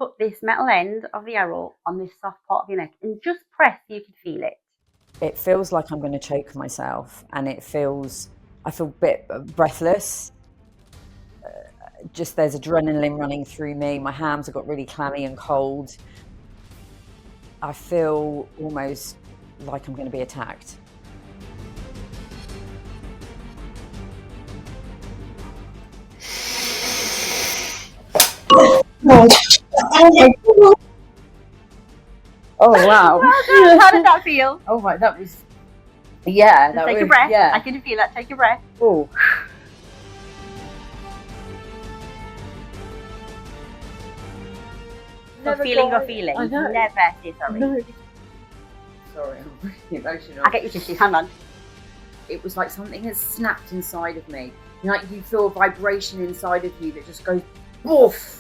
put this metal end of the arrow on this soft part of your neck and just press so you can feel it. It feels like I'm going to choke myself, and I feel a bit breathless. Just there's adrenaline running through me. My hands have got really clammy and cold. I feel almost like I'm going to be attacked. Oh wow! Well, how did that feel? Oh my, that was yeah. Just take a breath. Yeah. I can feel that. Take a breath. Oh. So feeling your feelings. I know. Never say sorry. No. Sorry, I'm really emotional. I'll get you tissues. Hang on. It was like something has snapped inside of me. Like you feel a vibration inside of you that just goes boof.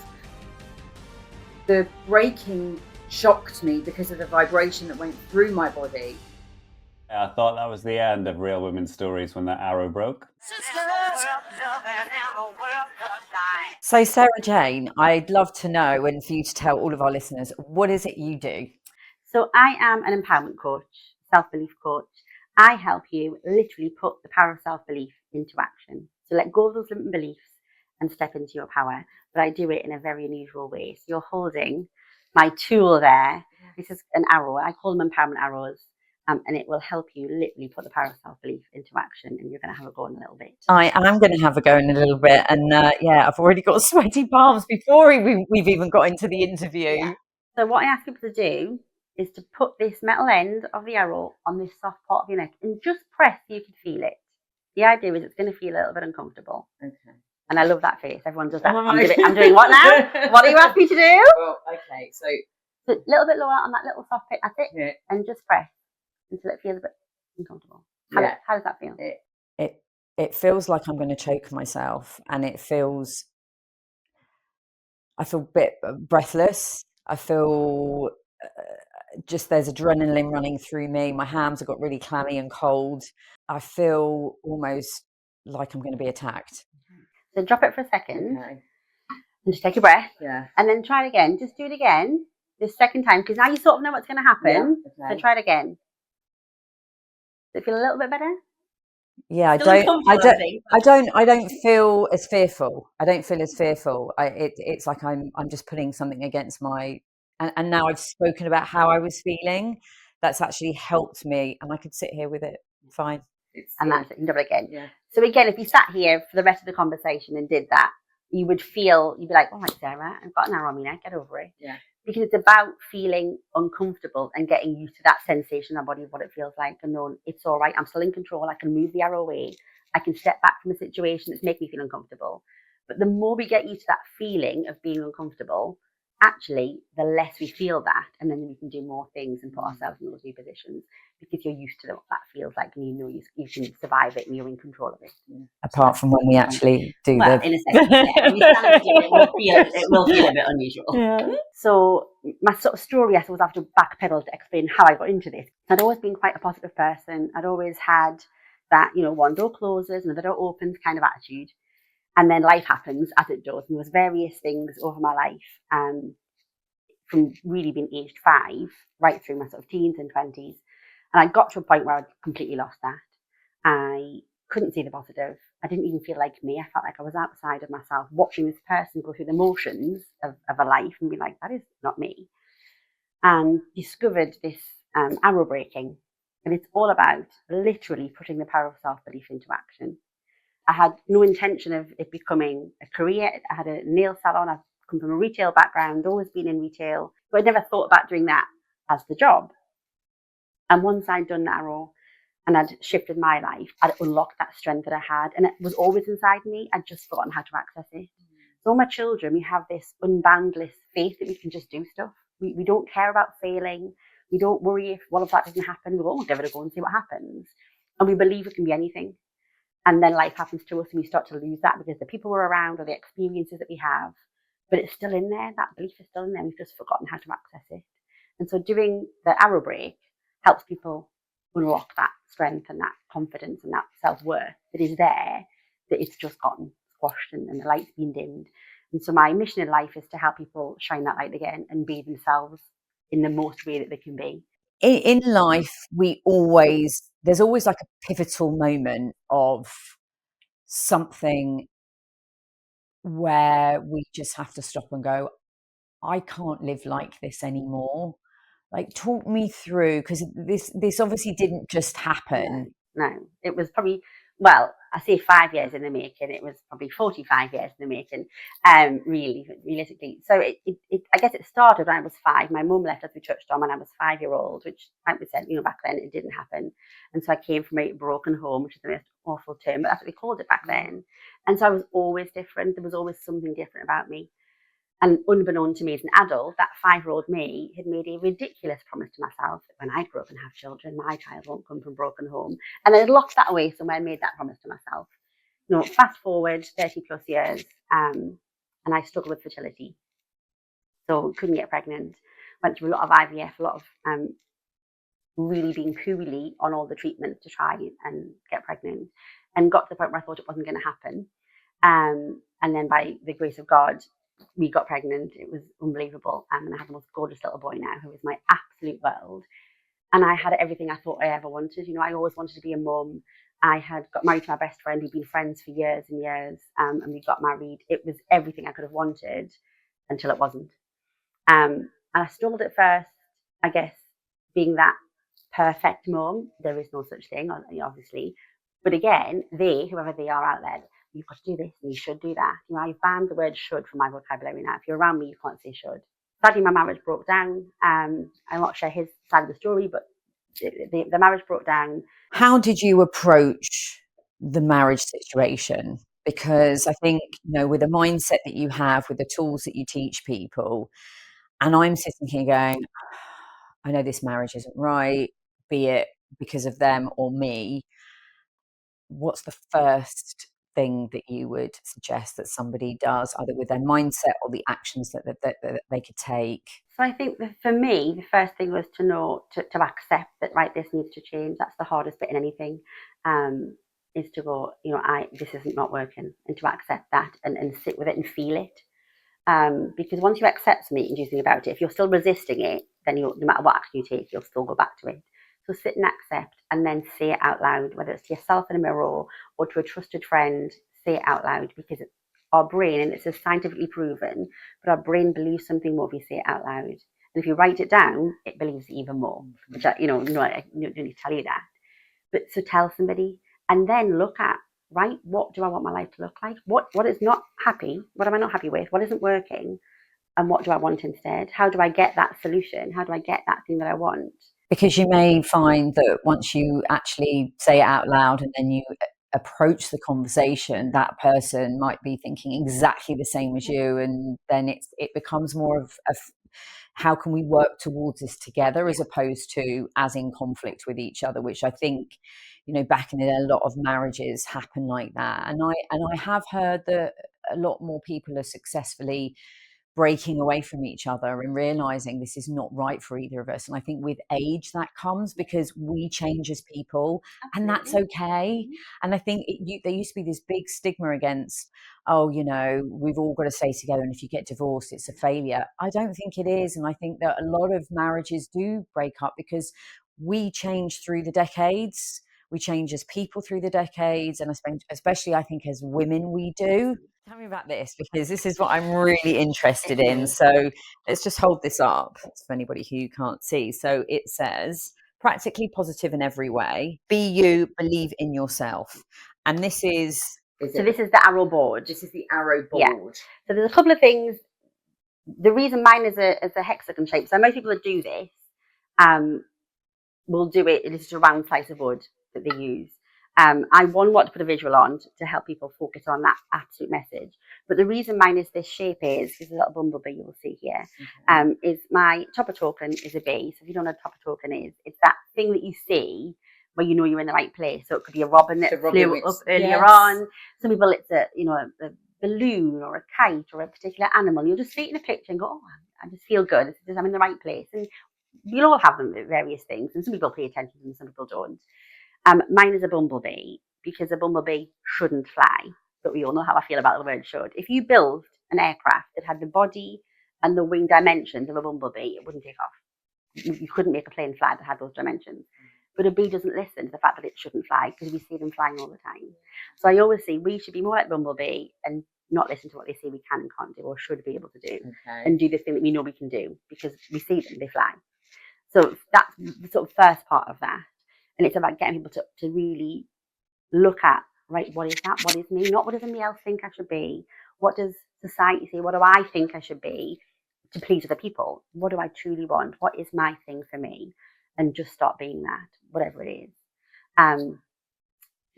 The breaking shocked me because of the vibration that went through my body. I thought that was the end of Real Women's Stories when that arrow broke. So Sarah Jane, I'd love to know, and for you to tell all of our listeners, what is it you do? So I am an empowerment coach, self-belief coach. I help you literally put the power of self-belief into action. So let go of those limiting beliefs and step into your power. But I do it in a very unusual way. So you're holding my tool there. This is an arrow. I call them empowerment arrows. And it will help you literally put the power of self-belief into action, and you're going to have a go in a little bit. I am going to have a go in a little bit, and I've already got sweaty palms before we've even got into the interview. Yeah. So what I ask people to do is to put this metal end of the arrow on this soft part of your neck and just press so you can feel it. The idea is it's going to feel a little bit uncomfortable. Okay. And I love that face. Everyone does that. I'm doing what now? What do you ask me to do? Well, okay, so a little bit lower on that little soft bit. That's it. Yeah. And just press until it feels a bit uncomfortable. How does that feel? It feels like I'm going to choke myself, and I feel a bit breathless. I feel just there's adrenaline running through me. My hands have got really clammy and cold. I feel almost like I'm going to be attacked. So drop it for a second. Okay. And just take a breath. Yeah. And then try it again. Just do it again this second time, because now you sort of know what's going to happen. Yeah, okay. So try it again. Does it feel a little bit better? Yeah, I don't feel as fearful. I don't feel as fearful. It's like I'm just putting something against my, and now I've spoken about how I was feeling. That's actually helped me, and I could sit here with it fine. That's it. You can do it again. Yeah. So again, if you sat here for the rest of the conversation and did that, you'd be like, all right, Sarah, I've got an arrow on my neck, get over it. Yeah. Because it's about feeling uncomfortable and getting used to that sensation in our body of what it feels like, and knowing it's all right, I'm still in control, I can move the arrow away, I can step back from a situation that's making me feel uncomfortable. But the more we get used to that feeling of being uncomfortable, actually, the less we feel that, and then we can do more things and put ourselves in those new positions, because you're used to what that feels like, and you know you can survive it, and you're in control of it. Yeah. Apart from when we actually do in a second, when you stand up, it will feel a bit unusual. Yeah. So my sort of story, I suppose, I have to backpedal to explain how I got into this. I'd always been quite a positive person. I'd always had that, one door closes, another door opens kind of attitude. And then life happens as it does. And there was various things over my life, from really being aged 5 right through my sort of teens and 20s. And I got to a point where I completely lost that. I couldn't see the positive. I didn't even feel like me. I felt like I was outside of myself, watching this person go through the motions of a life and be like, that is not me. And discovered this arrow breaking. And it's all about literally putting the power of self-belief into action. I had no intention of it becoming a career. I had a nail salon. I've come from a retail background, always been in retail, but I never thought about doing that as the job. And once I'd done the arrow and I'd shifted my life, I'd unlocked that strength that I had, and it was always inside me. I'd just forgotten how to access it. So my children, we have this unboundless faith that we can just do stuff. We don't care about failing. We don't worry if one of that doesn't happen. We'll give it a go and see what happens. And we believe it can be anything. And then life happens to us and we start to lose that because the people we're around or the experiences that we have, but it's still in there. That belief is still in there. We've just forgotten how to access it. And so doing the arrow break helps people unlock that strength and that confidence and that self-worth that is there, that it's just gotten squashed and the light's been dimmed. And so my mission in life is to help people shine that light again and be themselves in the most way that they can be. In life, there's always like a pivotal moment of something where we just have to stop and go, I can't live like this anymore. Like, talk me through, because this obviously didn't just happen. No, it was probably, well, I say 5 years in the making. It was probably 45 years in the making, really, realistically. So I guess it started when I was 5. My mum left, as we touched on, when I was 5-year-old, which, like we said, back then it didn't happen. And so I came from a broken home, which is the most awful term, but that's what we called it back then. And so I was always different. There was always something different about me. And unbeknown to me as an adult, that 5-year-old me had made a ridiculous promise to myself that when I grow up and have children, my child won't come from a broken home. And I had locked that away somewhere and made that promise to myself. Fast forward 30 plus years, and I struggled with fertility. So couldn't get pregnant. Went through a lot of IVF, a lot of really being poorly on all the treatments to try and get pregnant. And got to the point where I thought it wasn't going to happen. And then by the grace of God, we got pregnant. It was unbelievable. And I have the most gorgeous little boy now who is my absolute world. And I had everything I thought I ever wanted. I always wanted to be a mum. I had got married to my best friend. We'd been friends for years and years. And we got married. It was everything I could have wanted until it wasn't. And I struggled at first, I guess, being that perfect mum. There is no such thing, obviously. But again, whoever they are out there, you've got to do this and you should do that. I've banned the word should from my vocabulary now. If you're around me, you can't say should. Sadly, my marriage broke down. I'll not share his side of the story, but the marriage broke down. How did you approach the marriage situation? Because I think, with the mindset that you have, with the tools that you teach people, and I'm sitting here going, I know this marriage isn't right, be it because of them or me. What's the first thing that you would suggest that somebody does, either with their mindset or the actions that they could take? So I think that for me, the first thing was to know, to accept that, right, this needs to change. That's the hardest bit in anything, is to go, this isn't not working, and to accept that and sit with it and feel it. Because once you accept something, you can do something about it. If you're still resisting it, then no matter what action you take, you'll still go back to it. So sit and accept, and then say it out loud, whether it's to yourself in a mirror or to a trusted friend. Say it out loud, because our brain, and it's scientifically proven, but our brain believes something more if you say it out loud. And if you write it down, it believes it even more. Which I don't need to tell you that. But so tell somebody, and then look at, right, what do I want my life to look like? What is not happy? What am I not happy with? What isn't working? And what do I want instead? How do I get that solution? How do I get that thing that I want? Because you may find that once you actually say it out loud and then you approach the conversation, that person might be thinking exactly the same as you, and then it becomes more of how can we work towards this together, as opposed to as in conflict with each other, which I think, back in a lot of marriages happen like that. And I have heard that a lot more people are successfully breaking away from each other and realizing this is not right for either of us. And I think with age that comes, because we change as people. Absolutely. And that's okay. And I think there used to be this big stigma against, we've all got to stay together, and if you get divorced, it's a failure. I don't think it is. And I think that a lot of marriages do break up because we change through the decades. We change as people through the decades, and especially I think as women we do. Tell me about this, because this is what I'm really interested in. So let's just hold this up for anybody who can't see. So it says, practically positive in every way. Be you, believe in yourself. And this is... So this is the arrow board. This is the arrow board. Yeah. So there's a couple of things. The reason mine is a hexagon shape. So most people that do this will do it. It is just a round slice of wood that they use. I want to put a visual on to help people focus on that absolute message. But the reason mine is this shape is a little bumblebee you will see here. Is my topper token is a bee. So if you don't know what a topper token is, it's that thing that you see where you know you're in the right place. So it could be a robin that flew up earlier on. Some people it's a balloon or a kite or a particular animal. You'll just see it in a picture and go, oh, I just feel good. It's just, I'm in the right place. And we'll all have them at various things. And some people pay attention and some people don't. Mine is a bumblebee, because a bumblebee shouldn't fly. but we all know how I feel about the word should. If you build an aircraft that had the body and the wing dimensions of a bumblebee, it wouldn't take off. You couldn't make a plane fly that had those dimensions. But a bee doesn't listen to the fact that it shouldn't fly because we see them flying all the time. So I always say we should be more like bumblebee and not listen to what they say we can and can't do or should be able to do, and do the thing that we know we can do because we see them, they fly. So that's the sort of first part of that. And it's about getting people to really look at, right, what is that? What is me? Not what does anybody else think I should be? What does society say? What do I think I should be to please other people? What do I truly want? What is my thing for me? And just stop being that, whatever it is.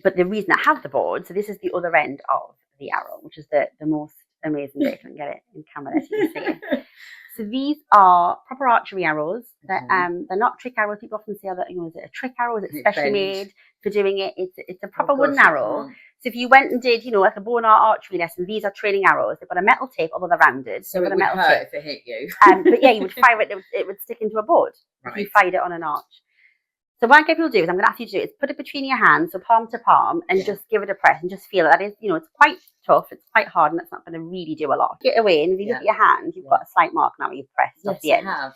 But the reason I have the board, so this is the other end of the arrow, which is the most amazing bit. I can get it in camera so you can see it. So these are proper archery arrows. They're not trick arrows. People often say that, is it a trick arrow? Is it specially made for doing it? It's a proper wooden arrow. So if you went and did, like a bow and archery lesson, these are training arrows. They've got a metal tip, although they're rounded. So it would hurt if it hit you. But yeah, you would fire it. It would stick into a board if you fired it on an arch. So what I get people to do is I'm going to ask you to do is put it between your hands, so palm to palm, and just give it a press and just feel that is, it's quite tough, it's quite hard, and it's not going to really do a lot. Get away, and if you look at your hand, you've got a slight mark now where you've pressed off the end. Have.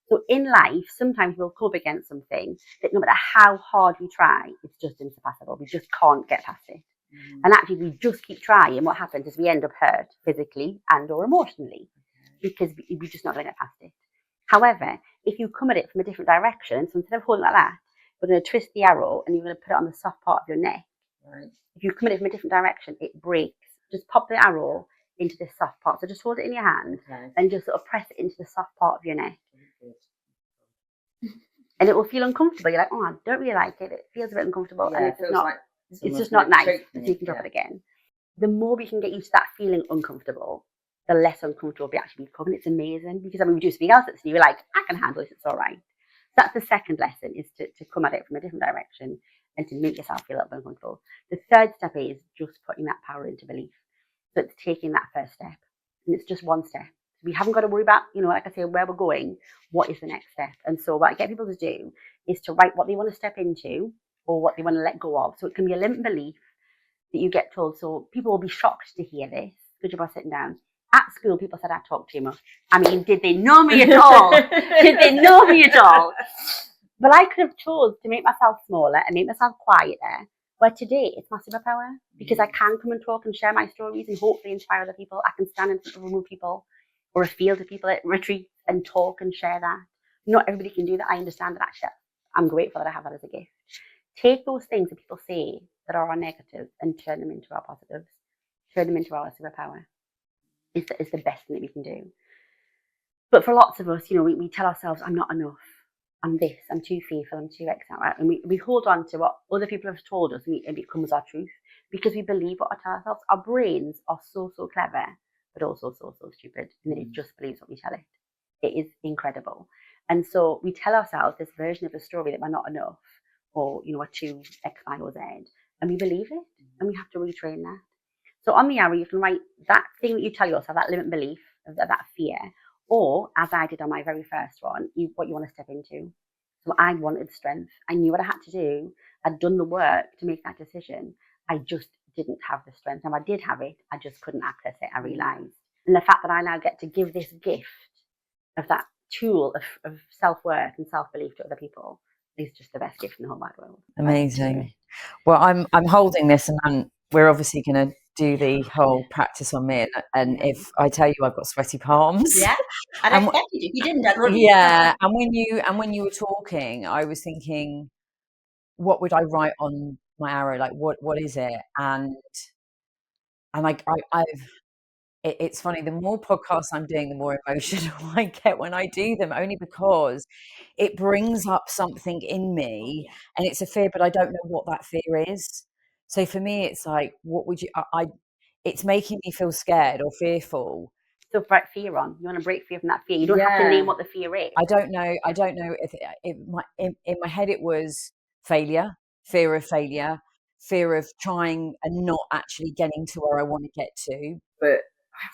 So in life, sometimes we'll come up against something that no matter how hard we try, it's just insurpassable. We just can't get past it. And actually, we just keep trying. What happens is we end up hurt physically and or emotionally because we're just not going to get past it. However, if you come at it from a different direction, so instead of holding like that, we're going to twist the arrow and you're going to put it on the soft part of your neck. Right. If you come at it from a different direction, it breaks. Just pop the arrow into this soft part. So just hold it in your hand and just sort of press it into the soft part of your neck. And it will feel uncomfortable. You're like, oh, I don't really like it. It feels a bit uncomfortable. And it's just not nice. So you can drop it again. The more we can get used to that feeling uncomfortable, the less uncomfortable we actually become. And it's amazing because we do something else that's new. We're like, I can handle this. It's all right. So that's the second lesson, is to come at it from a different direction and to make yourself feel a little bit uncomfortable. The third step is just putting that power into belief. So it's taking that first step. And it's just one step. We haven't got to worry about, like I say, where we're going. What is the next step? And so what I get people to do is to write what they want to step into or what they want to let go of. So it can be a limiting belief that you get told. So people will be shocked to hear this because you're sitting down. At school, people said I talk too much. I mean, did they know me at all? Did they know me at all? But I could have chose to make myself smaller and make myself quieter. Where today, it's my superpower because I can come and talk and share my stories and hopefully inspire other people. I can stand in front of a room of people or a field of people at retreats and talk and share that. Not everybody can do that. I understand that. Actually, I'm grateful that I have that as a gift. Take those things that people say that are our negatives and turn them into our positives. Turn them into our superpower. Is the best thing that we can do. But for lots of us, we tell ourselves, I'm not enough. I'm this. I'm too fearful. I'm too right? And we hold on to what other people have told us and it becomes our truth because we believe what we tell ourselves. Our brains are so clever, but also so stupid. And it just believes what we tell it. It is incredible. And so we tell ourselves this version of the story that we're not enough or, we're too X, Y, or Z. And we believe it. And we have to retrain that. So on the arrow, you can write that thing that you tell yourself, that limiting belief, that fear, or as I did on my very first one, what you want to step into. So I wanted strength. I knew what I had to do. I'd done the work to make that decision. I just didn't have the strength. Now I did have it. I just couldn't access it. I realised. And the fact that I now get to give this gift of that tool of self-worth and self-belief to other people is just the best gift in the whole wide world. Amazing. Well, I'm holding this and we're obviously going to do the whole practice on me, and if I tell you I've got sweaty palms, I'd expect you to. You didn't, and when you were talking, I was thinking, what would I write on my arrow? Like, what is it? And it's funny. The more podcasts I'm doing, the more emotional I get when I do them, only because it brings up something in me, and it's a fear, but I don't know what that fear is. So for me, it's like, what would you? It's making me feel scared or fearful. So break fear on. You want to break fear from that fear. You don't have to name what the fear is. I don't know if in my head it was failure, fear of failure, fear of trying and not actually getting to where I want to get to. But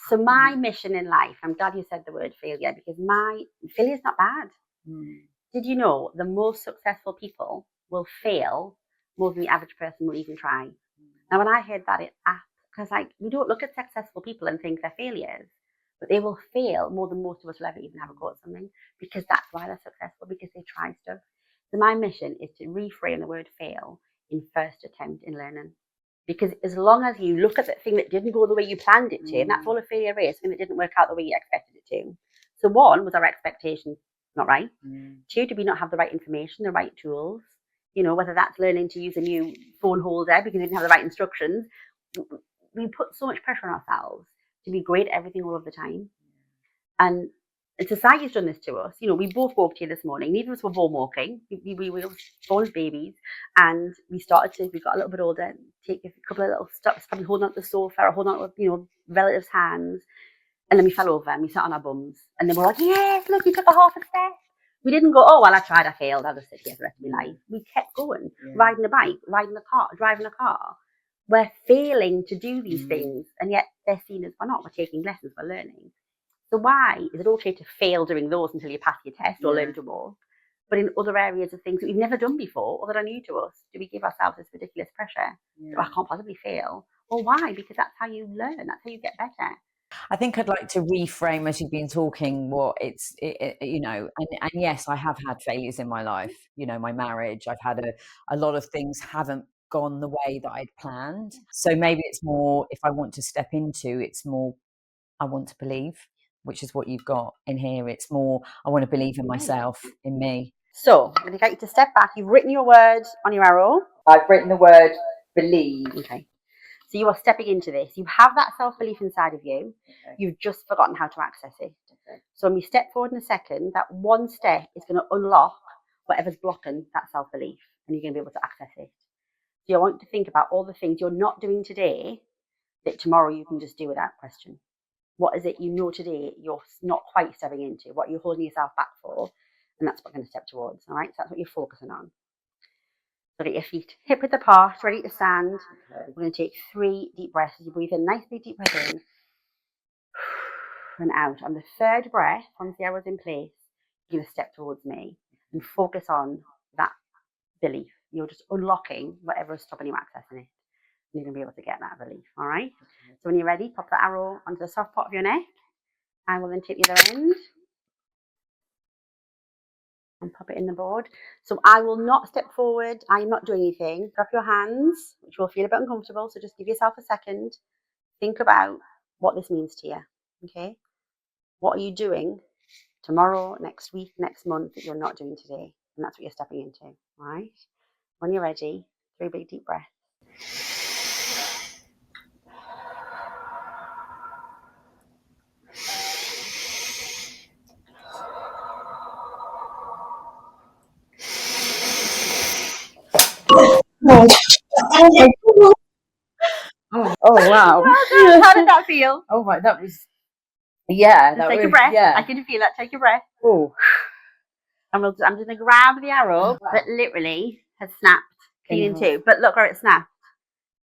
so my mission in life, I'm glad you said the word failure, because failure is not bad. Did you know the most successful people will fail more than the average person will even try? Now, when I heard that, because Because like we don't look at successful people and think they're failures, but they will fail more than most of us will ever even have a go at something, because that's why they're successful, because they try stuff. So my mission is to reframe the word fail in first attempt in learning. Because as long as you look at the thing that didn't go the way you planned it to, and that's all a failure is, something that didn't work out the way you expected it to. So one, was our expectation not right? Two, did we not have the right information, the right tools? You know, whether that's learning to use a new phone holder because we didn't have the right instructions. We put so much pressure on ourselves to be great at everything all of the time. And society's done this to us. You know, we both walked here this morning. Neither of us were born walking. We were born as babies, and we got a little bit older, take a couple of little steps, probably holding on to the sofa or holding on to, relatives' hands. And then we fell over and we sat on our bums. And then we're like, yes, look, you took a half a step. We didn't go, oh, well, I tried, I failed, I'll just sit here for the rest of my life. We kept going, riding a bike, riding a car, driving a car. We're failing to do these things, and yet they're seen as we're not. We're taking lessons, we're learning. So why is it okay to fail doing those until you pass your test or learn to walk? But in other areas of things that we've never done before or that are new to us, do we give ourselves this ridiculous pressure? Oh, I can't possibly fail. Well, why? Because that's how you learn. That's how you get better. I think I'd like to reframe, as you've been talking, and yes, I have had failures in my life. My marriage, I've had a lot of things haven't gone the way that I'd planned. So maybe it's more, if I want to step into, it's more, I want to believe, which is what you've got in here. It's more, I want to believe in myself, in me. So I'm going to get you to step back. You've written your word on your arrow. I've written the word believe. Okay. So you are stepping into this. You have that self-belief inside of you. Okay. You've just forgotten how to access it. Okay. So when we step forward in a second, that one step is going to unlock whatever's blocking that self-belief, and you're going to be able to access it. So I want you to think about all the things you're not doing today that tomorrow you can just do without question. What is it today you're not quite stepping into? What you're holding yourself back for? And that's what we're going to step towards. All right. So that's what you're focusing on. So get your feet hip width apart, ready to stand. Okay. We're going to take 3 deep breaths. You breathe in, nice big deep breath in and out. On the third breath, once the arrow's in place, you're going to step towards me and focus on that belief. You're just unlocking whatever is stopping you accessing it. And you're going to be able to get that relief. All right. Okay. So when you're ready, pop the arrow onto the soft part of your neck. I will then take the other end and pop it in the board. So I will not step forward. I am not doing anything. Drop your hands, which will feel a bit uncomfortable. So just give yourself a second. Think about what this means to you. Okay? What are you doing tomorrow, next week, next month that you're not doing today? And that's what you're stepping into. All right? When you're ready, 3 big deep breaths. Oh wow. How did that feel? Oh my, that was, yeah. Just take a breath. Yeah. I can feel that. Take a breath. Oh. I'm just going to grab the arrow that literally has snapped clean in two. But look where it snapped.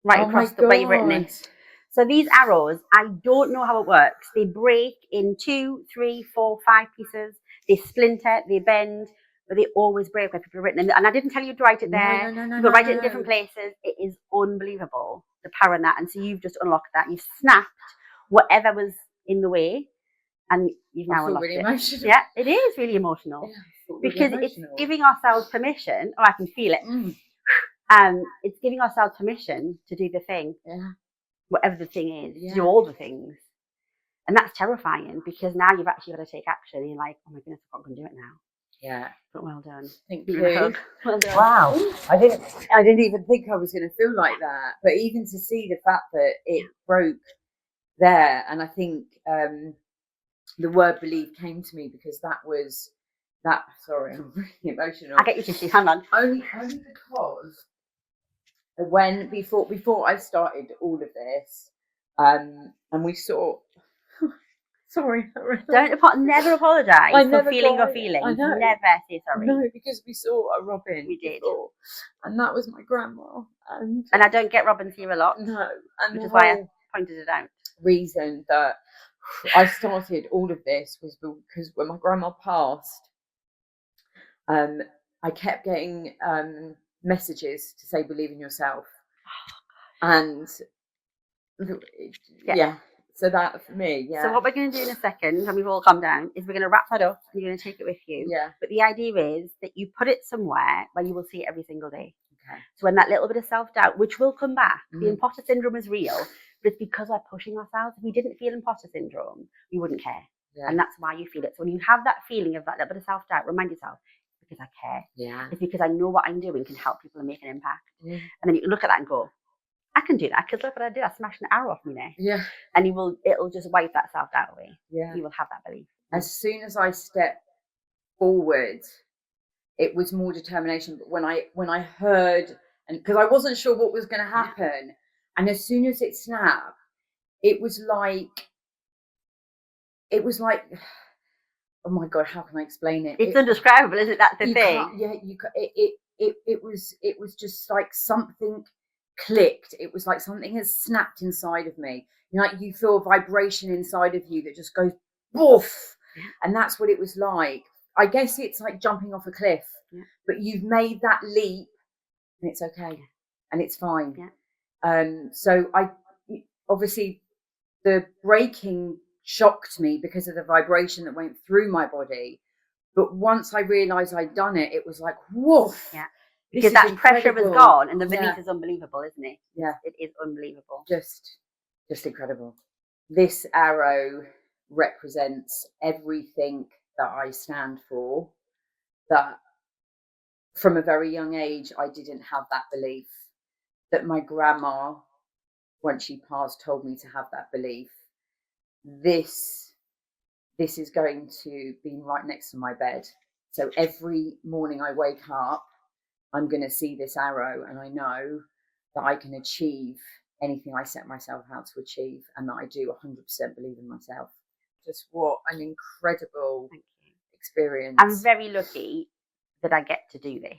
Right across the way you've written it. So these arrows, I don't know how it works. They break in 2, 3, 4, 5 pieces. They splinter, they bend, but they always break where people have written. And I didn't tell you to write it there. You can write it in different places. It is unbelievable, the power in that. And so you've just unlocked that. You've snapped whatever was in the way, and you've now unlocked it. Emotional. Yeah, it is really emotional. Yeah, because it's giving ourselves permission. Oh, I can feel it. It's giving ourselves permission to do the thing. Yeah. Whatever the thing is, to do all the things. And that's terrifying, because now you've actually got to take action. And you're like, oh my goodness, I'm going to do it now. Yeah. But well done. Thank you. Well done. Wow. I didn't even think I was going to feel like that. But even to see the fact that it broke there, and I think the word believe came to me because sorry, I'm really emotional. I get you tissue, hang on. Only because when before I started all of this, and we saw. Sorry, never apologise for feeling your feelings. I know. Never say sorry. No, because we saw a robin. We did, and that was my grandma. And I don't get robins here a lot. No, and which is why I pointed it out. Reason that I started all of this was because when my grandma passed, I kept getting messages to say believe in yourself, and Yeah. So that for me, yeah. So what we're going to do in a second, and we've all calmed down, is we're going to wrap that up and you're going to take it with you. Yeah. But the idea is that you put it somewhere where you will see it every single day. Okay. So when that little bit of self-doubt, which will come back, the imposter syndrome is real, but it's because we're pushing ourselves. If we didn't feel imposter syndrome, we wouldn't care. Yeah. And that's why you feel it. So when you have that feeling of that little bit of self-doubt, remind yourself, it's because I care. Yeah. It's because I know what I'm doing can help people and make an impact. And then you can look at that and go, I can do that because look what I did. I smashed an arrow off my neck. Yeah. And it'll just wipe that self-doubt away. Yeah. You will have that belief. As soon as I stepped forward, it was more determination. But when I heard, and because I wasn't sure what was going to happen, and as soon as it snapped, it was like, oh my God, how can I explain it? It's indescribable, isn't it? That's the thing. Yeah, it was just like something clicked. It was like something has snapped inside of me. Like you feel a vibration inside of you that just goes boof. And that's what it was like. I guess it's like jumping off a cliff, but you've made that leap and it's okay and it's fine. So obviously the breaking shocked me because of the vibration that went through my body. But once I realized I'd done it, it was like, woof. Yeah. Because that pressure was gone and the relief is unbelievable, isn't it? Yeah. It is unbelievable. Just incredible. This arrow represents everything that I stand for, that from a very young age, I didn't have that belief, that my grandma, once she passed, told me to have that belief. This is going to be right next to my bed. So every morning I wake up, I'm going to see this arrow and I know that I can achieve anything I set myself out to achieve and that I do 100% believe in myself. Just what an incredible experience. I'm very lucky that I get to do this.